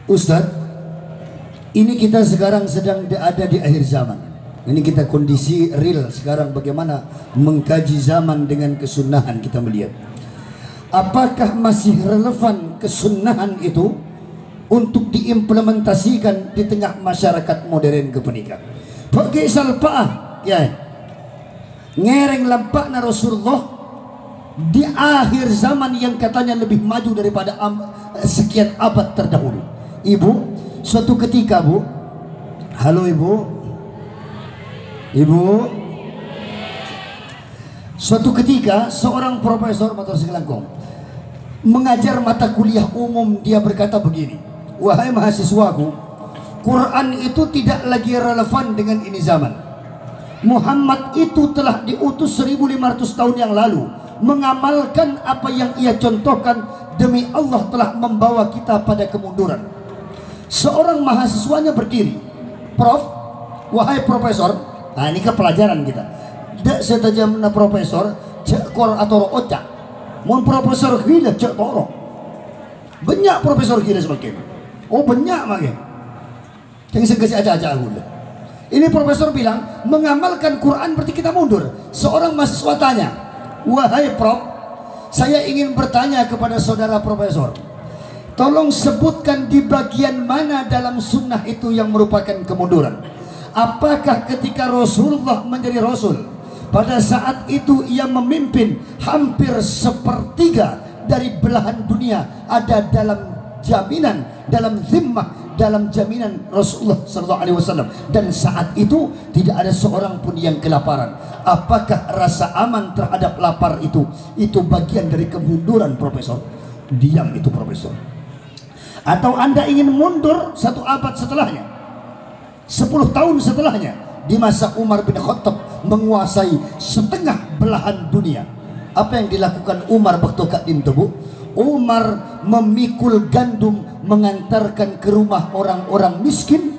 Ustadz, ini kita sekarang sedang ada di akhir zaman. Ini kita kondisi real sekarang, bagaimana mengkaji zaman dengan kesunahan. Kita melihat apakah masih relevan kesunahan itu untuk diimplementasikan di tengah masyarakat modern kepenika. Pakai salpah ya ngereng lampak na Rasulullah di akhir zaman yang katanya lebih maju daripada sekian abad terdahulu. Ibu, suatu ketika Bu, halo Ibu, suatu ketika seorang profesor motor sekelangkong mengajar mata kuliah umum. Dia berkata begini, wahai mahasiswaku, Quran itu tidak lagi relevan dengan ini zaman. Muhammad itu telah diutus 1500 tahun yang lalu, mengamalkan apa yang ia contohkan. Demi Allah telah membawa kita pada kemunduran. Seorang mahasiswanya berdiri, Prof, wahai profesor, nah ini ke pelajaran kita. Dak setajam na profesor cek kor atau ocak. Mon profesor gila cek toro. Banyak profesor gila semakin. Oh banyak makin. Yang segesi aja-aja gula. Ini profesor bilang mengamalkan Quran berarti kita mundur. Seorang mahasiswa tanya, wahai Prof, saya ingin bertanya kepada saudara profesor, tolong sebutkan di bagian mana dalam sunnah itu yang merupakan kemunduran. Apakah ketika Rasulullah menjadi Rasul, pada saat itu ia memimpin hampir sepertiga dari belahan dunia ada dalam jaminan, dalam zimmah, dalam jaminan Rasulullah SAW, dan saat itu tidak ada seorang pun yang kelaparan. Apakah rasa aman terhadap lapar itu bagian dari kemunduran, Profesor? Diam itu Profesor. Atau Anda ingin mundur satu abad setelahnya, 10 tahun setelahnya, di masa Umar bin Khattab menguasai setengah belahan dunia. Apa yang dilakukan Umar waktu Kak Dintebu? Umar memikul gandum mengantarkan ke rumah orang-orang miskin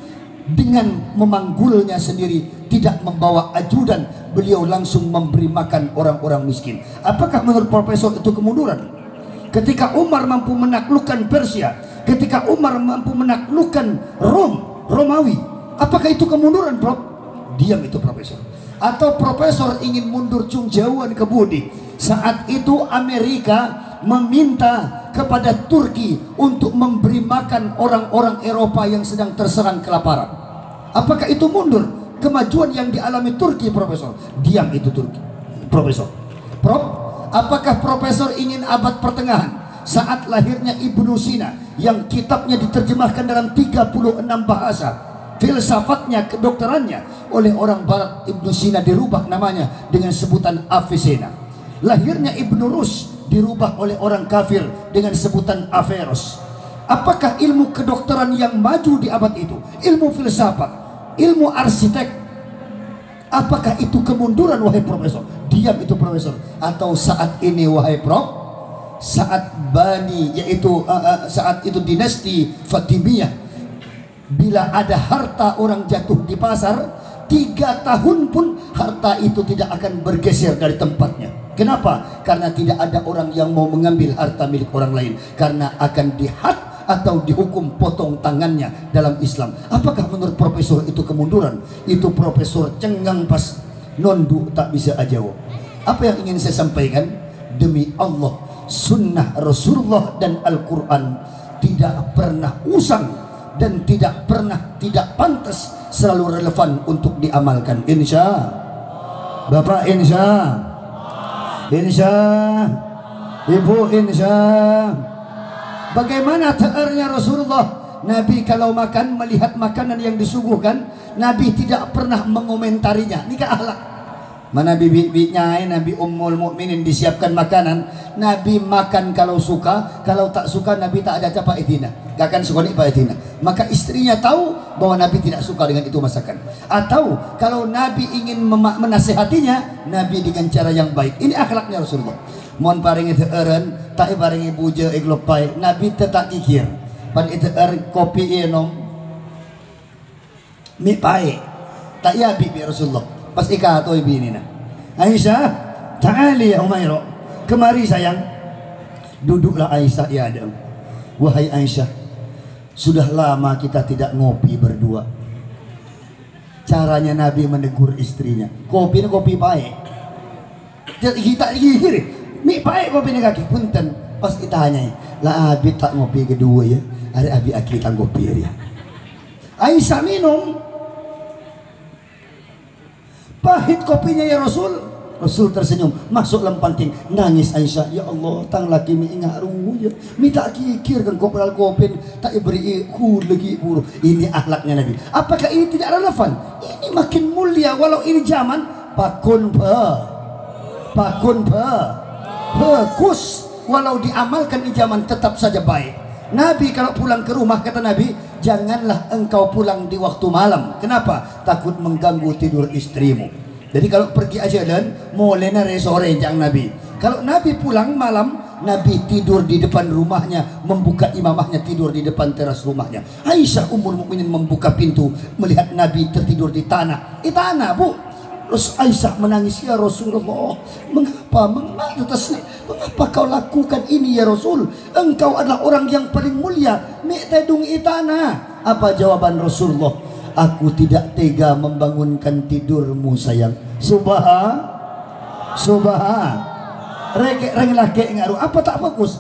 dengan memanggulnya sendiri, tidak membawa ajudan. Beliau langsung memberi makan orang-orang miskin. Apakah menurut Profesor itu kemunduran? Ketika Umar mampu menaklukkan Persia, ketika Umar mampu menaklukkan Romawi, apakah itu kemunduran, Prof? Diam itu Profesor. Atau Profesor ingin mundur cung jauhan ke budi. Saat itu Amerika meminta kepada Turki untuk memberi makan orang-orang Eropa yang sedang terserang kelaparan. Apakah itu mundur? Kemajuan yang dialami Turki, Profesor. Diam itu Turki, Profesor. Prof, apakah Profesor ingin abad pertengahan saat lahirnya Ibnu Sina yang kitabnya diterjemahkan dalam 36 bahasa, filsafatnya, kedokterannya oleh orang barat? Ibnu Sina dirubah namanya dengan sebutan Avicenna. Lahirnya Ibnu Rus dirubah oleh orang kafir dengan sebutan Averroes. Apakah ilmu kedokteran yang maju di abad itu, ilmu filsafat, ilmu arsitek, apakah itu kemunduran, wahai Profesor? Diam itu Profesor. Atau saat ini, wahai Prof, saat Bani, yaitu saat itu dinasti Fatimiyah, bila ada harta orang jatuh di pasar, 3 tahun pun harta itu tidak akan bergeser dari tempatnya. Kenapa? Karena tidak ada orang yang mau mengambil harta milik orang lain, karena akan dihad atau dihukum potong tangannya dalam Islam. Apakah menurut Profesor itu kemunduran? Itu Profesor cengang pas nondu tak bisa ajawab. Apa yang ingin saya sampaikan? Demi Allah, sunnah Rasulullah dan Al-Quran tidak pernah usang dan tidak pernah tidak pantas, selalu relevan untuk diamalkan. Insya Bapak, insya Ibu, insya. Bagaimana teernya Rasulullah? Nabi kalau makan, melihat makanan yang disuguhkan, Nabi tidak pernah mengomentarinya. Ini kan akhlak. Mana bibi-bibinya, Nabi Ummul Mukminin disiapkan makanan, Nabi makan kalau suka, kalau tak suka Nabi tak ada apa itina, gak akan suka pak itina. Maka istrinya tahu bahwa Nabi tidak suka dengan itu masakan. Atau kalau Nabi ingin menasehatinya, Nabi dengan cara yang baik. Ini akhlaknya Rasulullah. Mon paringi teeren, tak paringi buja iglopai, Nabi tetap kikir. Pan itu kopi enom, mi pai, tak ya bibi Rasulullah. Pas ikato ibu ini na Aisyah, ta'ali ya Umairo, kemari sayang. Duduklah Aisyah, ya ada. Wahai Aisyah, Sudah lama kita tidak ngopi berdua. Caranya Nabi menegur istrinya, kopi ini kopi baik. Kita gini, mi baik kopi ini kaki punten. Pas kita tanya, lah Abi tak ngopi kedua ya, hari Abi kita ngopi ya. Aisyah minum, pahit kopinya ya Rasul. Rasul tersenyum, masuk lempanting, nangis Aisyah. Ya Allah, tang laki mi ingat ruya, mi tak kikir kan kopral kopin, tak beri ku lagi buru. Ini akhlaknya Nabi. Apakah ini tidak relevan? Ini makin mulia, walau ini zaman pakun bagus, walau diamalkan di zaman tetap saja baik. Nabi kalau pulang ke rumah, kata Nabi, janganlah engkau pulang di waktu malam. Kenapa? Takut mengganggu tidur istrimu. Jadi kalau pergi aja dan mulai nare sore jangan Nabi. Kalau Nabi pulang malam, Nabi tidur di depan rumahnya, membuka imamahnya tidur di depan teras rumahnya. Aisyah Ummul Mukminin membuka pintu, melihat Nabi tertidur di tanah. Di tanah, Bu. Terus Aisyah menangis, ya Rasulullah, mengapa kau lakukan ini ya Rasul? Engkau adalah orang yang paling mulia. Mek tedung di tanah. Apa jawaban Rasulullah? Aku tidak tega membangunkan tidurmu sayang. Reng laki ngaruh. Apa tak bagus?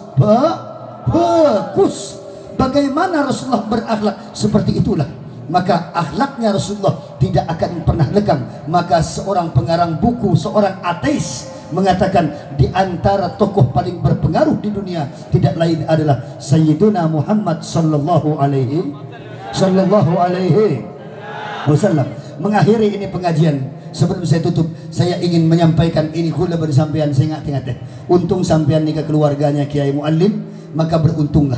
Bagus. Bagaimana Rasulullah berakhlak? Seperti itulah. Maka akhlaknya Rasulullah tidak akan pernah lekang. Maka seorang pengarang buku, seorang ateis mengatakan, di antara tokoh paling berpengaruh di dunia tidak lain adalah Sayyiduna Muhammad sallallahu alaihi wasallam. Mengakhiri ini pengajian, sebelum saya tutup, saya ingin menyampaikan ini kula bersampean, saya ingat untung sampean nikah keluarganya Kiai Muallim, maka beruntunglah.